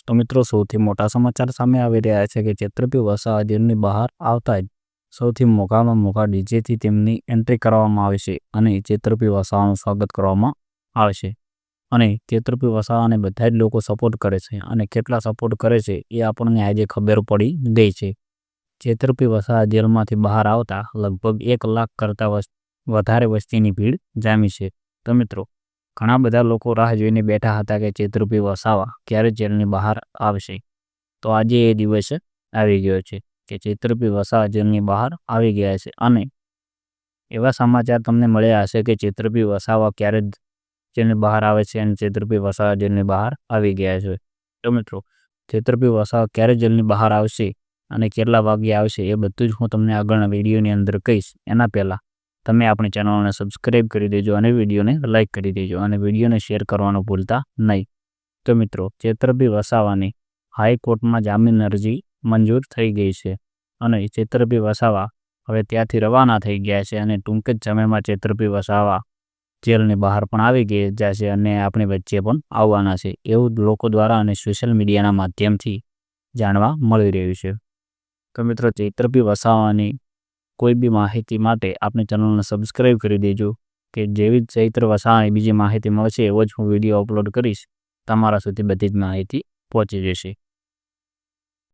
તો મિત્રો સૌથી મોટા સમાચાર સામે આવી રહ્યા છે કે છેતરપિંડી વસાવા જેલની બહાર આવતા જ સૌથી મોંઘામાં મોંઘા ડીજેથી તેમની એન્ટ્રી કરવામાં આવે છે અને છેતરપિંડી વસાવાનું સ્વાગત કરવામાં આવે છે. અને છેતરપિંડી વસાવાને બધા જ લોકો સપોર્ટ કરે છે અને કેટલા સપોર્ટ કરે છે એ આપણને આજે ખબર પડી ગઈ છે. છેતરપિંડી વસાવા જેલમાંથી બહાર આવતા લગભગ 1 લાખ કરતાં વધારે વસ્તીની ભીડ જામી છે. તો મિત્રો ઘણા બધા લોકો રાહ જોઈને બેઠા હતા કે છેતરપિંડી વસાવા ક્યારે જેલની બહાર આવશે. તો આજે એ દિવસ આવી ગયો છે કે છેતરપિંડી વસાવા જેલની બહાર આવી ગયા છે અને એવા સમાચાર તમને મળ્યા હશે કે છેતરપિંડી વસાવા ક્યારે જેલની બહાર આવે છે અને છેતરપિંડી વસાવા જેલની બહાર આવી ગયા છે. તો મિત્રો છેતરપિંડી વસાવા ક્યારે જેલની બહાર આવશે અને કેટલા વાગ્યે આવશે એ બધું જ હું તમને આગળના વિડીયોની અંદર કહીશ. એના પહેલાં તમે આપણી ચેનલને સબસ્ક્રાઈબ કરી દેજો અને વિડીયોને લાઇક કરી દેજો અને વિડીયોને શેર કરવાનું ભૂલતા નહીં. તો મિત્રો છેતરપિંડી વસાવાની હાઈકોર્ટમાં જામીન અરજી મંજૂર થઈ ગઈ છે અને છેતરપિંડી વસાવા હવે ત્યાંથી રવાના થઈ ગયા છે અને ટૂંક જ સમયમાં છેતરપિંડી વસાવા જેલની બહાર પણ આવી ગયા છે અને આપણી વચ્ચે પણ આવવાના છે એવું લોકો દ્વારા અને સોશિયલ મીડિયાના માધ્યમથી જાણવા મળી રહ્યું છે. તો મિત્રો છેતરપિંડી વસાવાની કોઈ બી માહિતી માટે આપણી ચેનલને સબસ્ક્રાઈબ કરી દેજો કે જેવી જ ચૈત્ર વસાવાની બીજી માહિતી મળશે એવો જ હું વિડીયો અપલોડ કરીશ તમારા સુધી બધી જ માહિતી પહોંચી જશે.